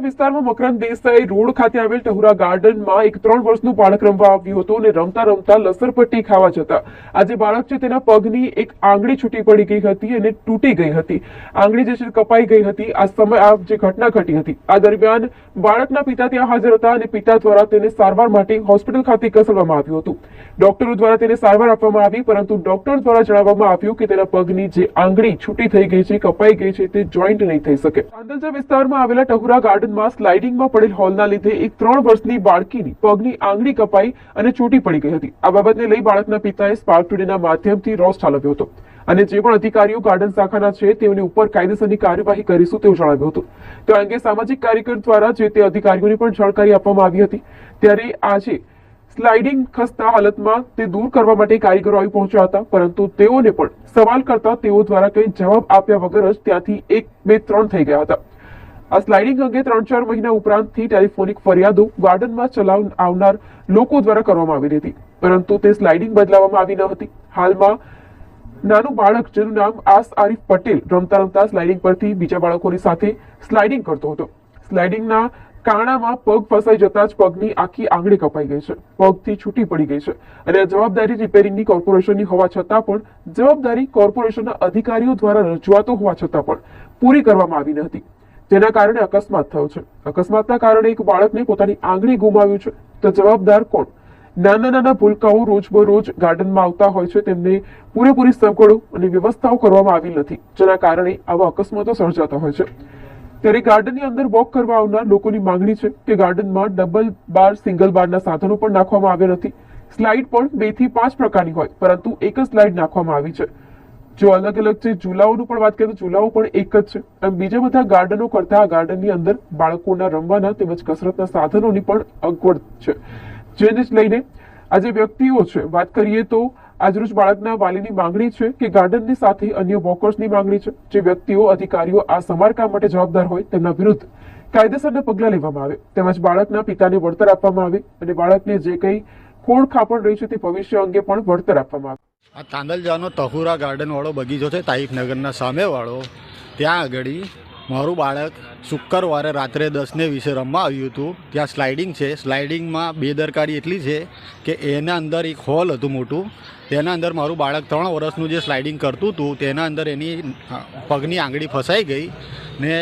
વિસ્તારમાં મકરંદ દેસાઈ રોડ ખાતે આવેલ ટહુરા ગાર્ડનમાં એક 3 વર્ષનું બાળક રમવા આવ્યું હતું અને રમતા રમતા લસરપટ્ટી ખાવા જતા આજે બાળક છે તેના પગની એક આંગળી છૂટી પડી ગઈ હતી અને તૂટી ગઈ હતી. આંગળી જે છે કપાઈ ગઈ હતી. આ જે ઘટના ઘટી હતી આ દરમિયાન બાળકના પિતા ત્યાં હાજર હતા અને પિતા દ્વારા તેને સારવાર માટે હોસ્પિટલ ખાતે ખસેડવામાં આવ્યું હતું. ડોક્ટરો દ્વારા તેને સારવાર આપવામાં આવી, પરંતુ ડોક્ટર દ્વારા જણાવવામાં આવ્યું કે તેના પગની જે આંગળી છૂટી થઈ ગઈ છે, કપાઈ ગઈ છે, તે જોઈન્ટ નહીં થઈ શકે. ચાંદલજા વિસ્તારમાં આવેલા ટહુરા ગાર્ડનમાં સ્લાઇડિંગમાં પડેલ હોલના લીધે એક 3 વર્ષની બાળકીની પગની આંગળી કપાઈ અને છૂટી પડી ગઈ હતી. આ બાબતને લઈ બાળકના પિતાએ સ્પાર્ક ટુડેના માધ્યમથી રોષ ઠાલવ્યો હતો અને જે પણ અધિકારીઓ ગાર્ડન શાખાના છે તેઓની ઉપર કાયદેસરની કાર્યવાહી કરીશું તેવું જણાવ્યું હતું. તો આ અંગે સામાજિક કાર્યકર દ્વારા જે તે અધિકારીઓને પણ જાણકારી આપવામાં આવી હતી. ત્યારે આજે સ્લાઇડિંગ ખસ્તા હાલતમાં તે દૂર કરવા માટે કારીગરો આવી પહોંચ્યા હતા, પરંતુ તેઓને પણ સવાલ કરતા તેઓ દ્વારા કંઈ જવાબ આપ્યા વગર જ ત્યાંથી 1, 2, 3 થઈ ગયા હતા. આ સ્લાઇડિંગ અંગે 3-4 મહિના ઉપરાંતથી ટેલિફોનિક ફરિયાદો ગાર્ડનમાં આવનાર લોકો દ્વારા કરવામાં આવી હતી, પરંતુ તે સ્લાઇડિંગ બદલાવવામાં આવી ન હતી. હાલમાં નાનું બાળક જેનું નામ આરિફ પટેલ રમતા રમતા સ્લાઇડિંગ પરથી બીજા બાળકોની સાથે સ્લાઇડિંગ કરતો હતો. સ્લાઇડિંગના કાણામાં પગ ફસાઈ જતા જ પગની આખી આંગળી કપાઈ ગઈ છે, પગથી છૂટી પડી ગઈ છે અને જવાબદારી રિપેરિંગની કોર્પોરેશનની હોવા છતાં પણ જવાબદારી કોર્પોરેશનના અધિકારીઓ દ્વારા રજૂઆતો હોવા છતાં પણ પૂરી કરવામાં આવી ન હતી, જેના કારણે અકસ્માત થયો છે. અકસ્માતના કારણે એક બાળકને પોતાની આંગળી ગુમાવ્યું છે. તો જવાબદાર કોણ? નાના નાના ભૂલકાઓ રોજબરોજ ગાર્ડનમાં આવતા હોય છે, તેમને પૂરેપૂરી સગવડો અને વ્યવસ્થાઓ કરવામાં આવી નથી, જેના કારણે આવા અકસ્માતો સર્જાતા હોય છે. ત્યારે ગાર્ડનની અંદર વોક કરવા આવનાર લોકોની માંગણી છે કે ગાર્ડનમાં ડબલ બાર, સિંગલ બારના સાધનો પણ નાખવામાં આવ્યા નથી. સ્લાઇડ પણ 2 થી 5 પ્રકારની હોય, પરંતુ એક જ સ્લાઇડ નાખવામાં આવી છે. જો અલગ અલગ છે ઝૂલાઓનું પણ વાત કરીએ તો ઝૂલાઓ પણ એક જ છે. અને બીજા બધા ગાર્ડનો કરતા આ ગાર્ડનની અંદર બાળકોના રમવાના તેમજ કસરતના સાધનોની પણ અગવડ છે, જેને જ લઈને આજે વ્યક્તિઓ છે વાત કરીએ તો આજરોજ બાળકના વાલીની માંગણી છે કે ગાર્ડનની સાથે અન્ય વોકર્સની માંગણી છે. જે વ્યક્તિઓ અધિકારીઓ આ સમારકામ માટે જવાબદાર હોય તેમના વિરુદ્ધ કાયદેસરના પગલાં લેવામાં આવે, તેમજ બાળકના પિતાને વળતર આપવામાં આવે અને બાળકને જે કંઈ ખોડ ખાપણ રહી છે તે ભવિષ્ય અંગે પણ વળતર આપવામાં આવે. આ ચાંદલજાનો ટહુરા ગાર્ડન વાળો બગીચો છે, તાઇફનગરના સામેવાળો. ત્યાં આગળ મારું બાળક શુક્રવારે રાત્રે 10:20 રમવા આવ્યું હતું. ત્યાં સ્લાઇડિંગ છે. સ્લાઇડિંગમાં બેદરકારી એટલી છે કે એના અંદર એક હોલ હતું મોટું. તેના અંદર મારું બાળક 3 વર્ષનું જે સ્લાઇડિંગ કરતું હતું તેના અંદર એની પગની આંગળી ફસાઈ ગઈ ને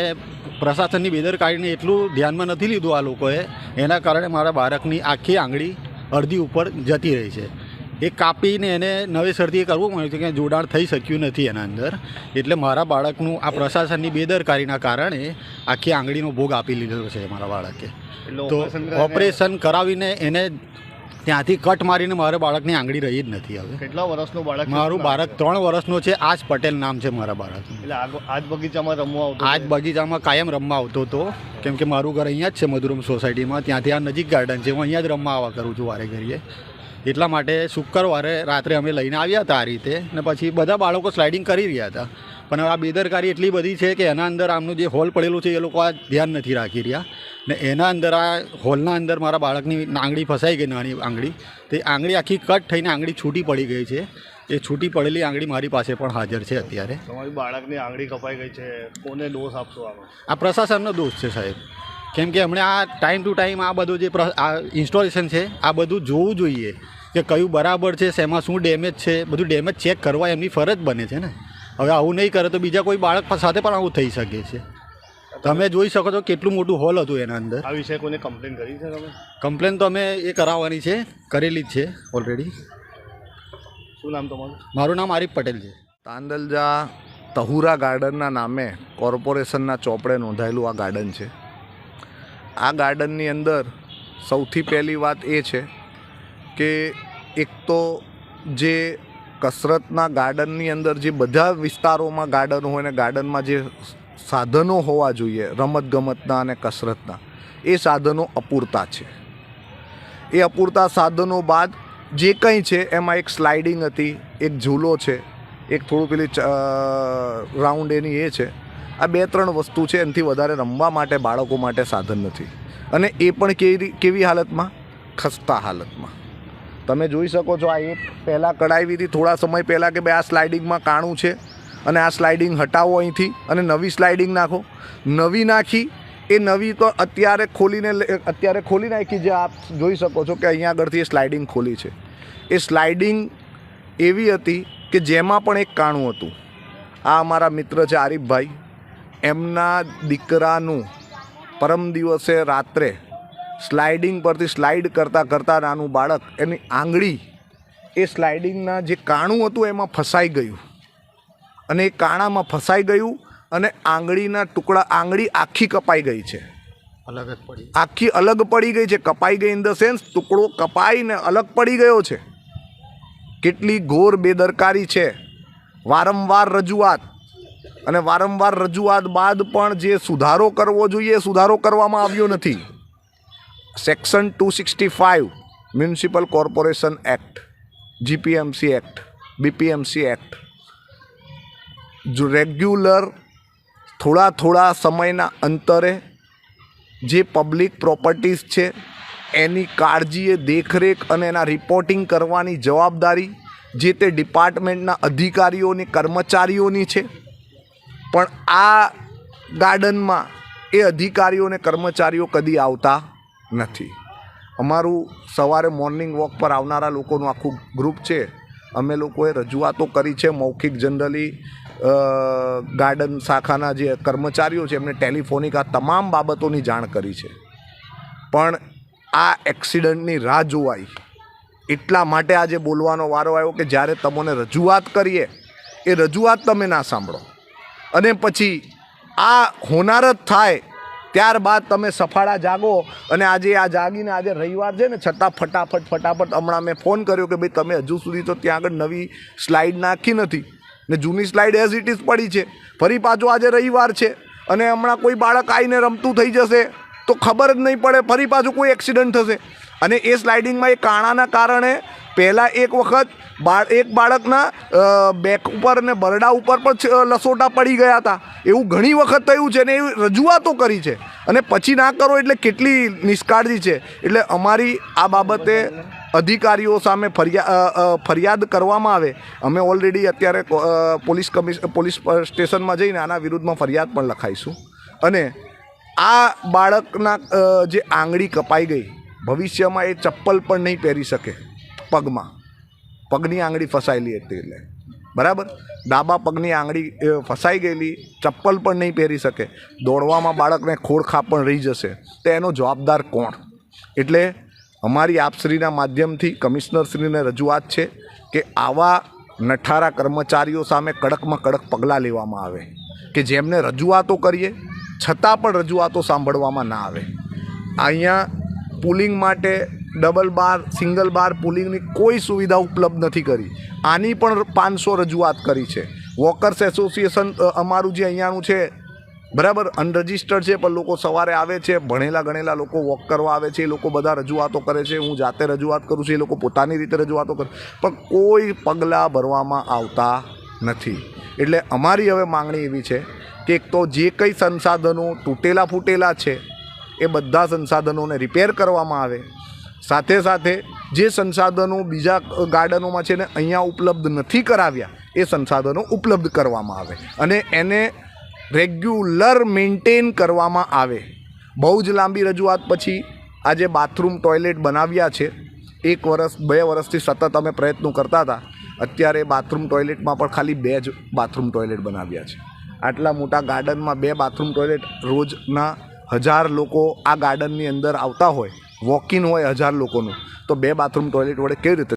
પ્રશાસનની બેદરકારીને એટલું ધ્યાનમાં નથી લીધું આ લોકોએ. એના કારણે મારા બાળકની આખી આંગળી અડધી ઉપર જતી રહી છે. એ કાપીને એને નવેસરથી કરવું મળ્યું છે કે જોડાણ થઈ શક્યું નથી એના અંદર. એટલે મારા બાળકનું આ પ્રશાસનની બેદરકારીના કારણે આખી આંગળીનો ભોગ આપી લીધો છે મારા બાળકે. તો ઓપરેશન કરાવીને એને ત્યાંથી કટ મારીને મારા બાળકની આંગળી રહી જ નથી. હવે કેટલા વર્ષનું બાળક? મારું બાળક 3 વર્ષનો છે. આજ પટેલ નામ છે મારા બાળક. એટલે આજ બગીચામાં રમવા આવતો? આજ બગીચામાં કાયમ રમવા આવતો હતો, કેમ કે મારું ઘર અહીંયા જ છે મધુરમ સોસાયટીમાં. ત્યાંથી આ નજીક ગાર્ડન છે, હું અહીંયા જ રમવા આવવા કરું છું વારે ઘડીએ. એટલા માટે શુક્રવારે રાત્રે અમે લઈને આવ્યા હતા આ રીતે, ને પછી બધા બાળકો સ્લાઇડિંગ કરી રહ્યા હતા. પણ આ બેદરકારી એટલી બધી છે કે એના અંદર આમનું જે હોલ પડેલું છે એ લોકો આ ધ્યાન નથી રાખી રહ્યા. ને એના અંદર આ હોલના અંદર મારા બાળકની આંગળી ફસાઈ ગઈ, નાની આંગળી. તે આંગળી આખી કટ થઈને આંગળી છૂટી પડી ગઈ છે. એ છૂટી પડેલી આંગળી મારી પાસે પણ હાજર છે અત્યારે. તમારી બાળકની આંગળી કપાઈ ગઈ છે, કોને દોષ આપશો આમાં? આ પ્રશાસનનો દોષ છે સાહેબ, કેમ કે હમણાં આ ટાઈમ ટુ ટાઈમ આ બધું જે આ ઇન્સ્ટોલેશન છે આ બધું જોવું જોઈએ કે કયું બરાબર છે, શેમાં શું ડેમેજ છે, બધું ડેમેજ ચેક કરવા એમની ફરજ બને છે ને. હવે આવું નહીં કરે તો બીજા કોઈ બાળક સાથે પણ આવું થઈ શકે છે. તમે જોઈ શકો છો કેટલું મોટું હોલ હતું એના અંદર. આ વિશે કોઈને કમ્પ્લેન કરી છે તમે? કમ્પ્લેન તો અમે એ કરાવવાની છે, કરેલી જ છે ઓલરેડી. શું નામ તમારું? મારું નામ આરિફ પટેલ છે. ચાંદલજા ટહુરા ગાર્ડનના નામે કોર્પોરેશનના ચોપડે નોંધાયેલું આ ગાર્ડન છે. આ ગાર્ડનની અંદર સૌથી પહેલી વાત એ છે કે એક તો જે કસરતના ગાર્ડનની અંદર જે બધા વિસ્તારોમાં ગાર્ડન હોય ને ગાર્ડનમાં જે સાધનો હોવા જોઈએ રમતગમતના અને કસરતના, એ સાધનો અપૂરતા છે. એ અપૂરતા સાધનો બાદ જે કંઈ છે એમાં એક સ્લાઇડિંગ હતી, એક ઝૂલો છે, એક થોડું પેલી રાઉન્ડ એની એ છે. આ 2-3 વસ્તુ છે. એનાથી વધારે રમવા માટે બાળકો માટે સાધન નથી. અને એ પણ કેવી હાલતમાં? ખસ્તા હાલતમાં. તમે જોઈ શકો છો આ એક પહેલાં કઢાવી હતી થોડા સમય પહેલાં કે ભાઈ આ સ્લાઇડિંગમાં કાણું છે અને આ સ્લાઇડિંગ હટાવો અહીંથી અને નવી સ્લાઇડિંગ નાખો. નવી નાખી એ નવી તો અત્યારે ખોલી નાખી, જે આપ જોઈ શકો છો કે અહીંયા આગળથી એ સ્લાઇડિંગ ખોલી છે. એ સ્લાઇડિંગ એવી હતી કે જેમાં પણ એક કાણું હતું. આ અમારા મિત્ર છે આરીફભાઈ, એમના દીકરાનું પરમ દિવસે રાત્રે સ્લાઇડિંગ પરથી સ્લાઇડ કરતાં નાનું બાળક, એની આંગળી એ સ્લાઇડિંગના જે કાણું હતું એમાં ફસાઈ ગયું, અને એ કાણામાં ફસાઈ ગયું અને આંગળીના ટુકડા, આંગળી આખી કપાઈ ગઈ છે, અલગ જ પડી, આખી અલગ પડી ગઈ છે. કપાઈ ગઈ ઇન ધ સેન્સ ટુકડો કપાઈને અલગ પડી ગયો છે. કેટલી ઘોર બેદરકારી છે. વારંવાર રજૂઆત, અને વારંવાર રજૂઆત બાદ પણ જે સુધારો કરવો જોઈએ એ સુધારો કરવામાં આવ્યો નથી. Section 265 municipal corporation act, GPMC act, BPMC act, જો રેગ્યુલર થોડા સમયના અંતરે જે પબ્લિક પ્રોપર્ટીઝ છે એની કાળજી, દેખરેખ અને એના રિપોર્ટિંગ કરવાની જવાબદારી જે તે ડિપાર્ટમેન્ટના અધિકારીઓની, કર્મચારીઓની છે. પણ આ ગાર્ડનમાં એ અધિકારીઓ અને કર્મચારીઓ કદી આવતા નથી. અમારું સવારે મોર્નિંગ વોક પર આવનારા લોકોનું આખું ગ્રુપ છે. અમે લોકોએ રજૂઆતો કરી છે મૌખિક. જનરલી ગાર્ડન શાખાના જે કર્મચારીઓ છે એમને ટેલિફોનિક આ તમામ બાબતોની જાણ કરી છે. પણ આ એક્સિડન્ટની રાહ જોવાઈ, એટલા માટે આજે બોલવાનો વારો આવ્યો કે જ્યારે તમને રજૂઆત કરીએ એ રજૂઆત તમે ના સાંભળો, અને પછી આ હોનાર જ થાય ત્યારબાદ તમે સફાળા જાગો. અને આજે આ જાગીને આજે રવિવાર છે ને, છતાં ફટાફટ હમણાં મેં ફોન કર્યો કે ભાઈ તમે હજુ સુધી તો ત્યાં આગળ નવી સ્લાઇડ નાખી નથી ને જૂની સ્લાઇડ એઝ ઇટ ઇઝ પડી છે. ફરી પાછો આજે રવિવાર છે અને હમણાં કોઈ બાળક આવીને રમતું થઈ જશે તો ખબર જ નહીં પડે, ફરી પાછું કોઈ એક્સિડન્ટ થશે. અને એ સ્લાઇડિંગમાં એ કાણાના કારણે પહેલાં એક વખત એક બાળકના બેક ઉપર અને બરડા ઉપર પણ લસોટા પડી ગયા હતા. એવું ઘણી વખત થયું છે ને એવી રજૂઆતો કરી છે, અને પછી ના કરો એટલે કેટલી નિષ્કાળજી છે. એટલે અમારી આ બાબતે અધિકારીઓ સામે ફરિયાદ કરવામાં આવે. અમે ઓલરેડી અત્યારે પોલીસ સ્ટેશનમાં જઈને આના વિરુદ્ધમાં ફરિયાદ પણ લખાઈશું. અને આ બાળકના જે આંગળી કપાઈ ગઈ, ભવિષ્યમાં એ ચપ્પલ પણ નહીં પહેરી શકે. પગની આંગળી ફસાયેલી હતી, એટલે બરાબર ડાબા પગની આંગળી ફસાઈ ગયેલી, ચપ્પલ પણ નહીં પહેરી શકે. દોડવામાં બાળકને ખોડખાપ પણ રહી જશે, તો એનો જવાબદાર કોણ? એટલે અમારી આપશ્રીના માધ્યમથી કમિશનરશ્રીને રજૂઆત છે કે આવા નઠારા કર્મચારીઓ સામે કડકમાં કડક પગલાં લેવામાં આવે, કે જેમને રજૂઆતો કરીએ છતાં પણ રજૂઆતો સાંભળવામાં ના આવે. અહીંયા પુલિંગ માટે ડબલ બાર, સિંગલ બાર પુલિંગની કોઈ સુવિધા ઉપલબ્ધ નથી કરી. આની પણ 500 રજૂઆત કરી છે. વોકર્સ એસોસિએશન અમારું જે અહીંયાનું છે, બરાબર અનરજિસ્ટર્ડ છે, પણ લોકો સવારે આવે છે, ભણેલા ગણેલા લોકો વોક કરવા આવે છે, એ લોકો બધા રજૂઆતો કરે છે. હું જાતે રજૂઆત કરું છું, એ લોકો પોતાની રીતે રજૂઆતો કરે, પણ કોઈ પગલાં ભરવામાં આવતા નથી. એટલે અમારી હવે માંગણી એવી છે કે એક તો જે કંઈ સંસાધનો તૂટેલા ફૂટેલા છે એ બધા સંસાધનોને રિપેર કરવામાં આવે. સાથે સાથે જે સંસાધનો બીજા ગાર્ડનોમાં છે ને અહીંયા ઉપલબ્ધ નથી કરાવ્યા, એ સંસાધનો ઉપલબ્ધ કરવામાં આવે અને એને રેગ્યુલર મેન્ટેન કરવામાં આવે. બહુ જ લાંબી રજૂઆત પછી આજે બાથરૂમ ટોયલેટ બનાવ્યા છે. 1 વર્ષ 2 વર્ષથી સતત અમે પ્રયત્નો કરતા હતા. અત્યારે બાથરૂમ ટોયલેટમાં પણ ખાલી 2 જ બાથરૂમ ટોયલેટ બનાવ્યા છે. આટલા મોટા ગાર્ડનમાં 2 બાથરૂમ ટોયલેટ, રોજના 1000 લોકો આ ગાર્ડનની અંદર આવતા હોય, વોક ઇન હોય 1000 લોકોનું, તો 2 બાથરૂમ ટોયલેટ વડે કેવી રીતે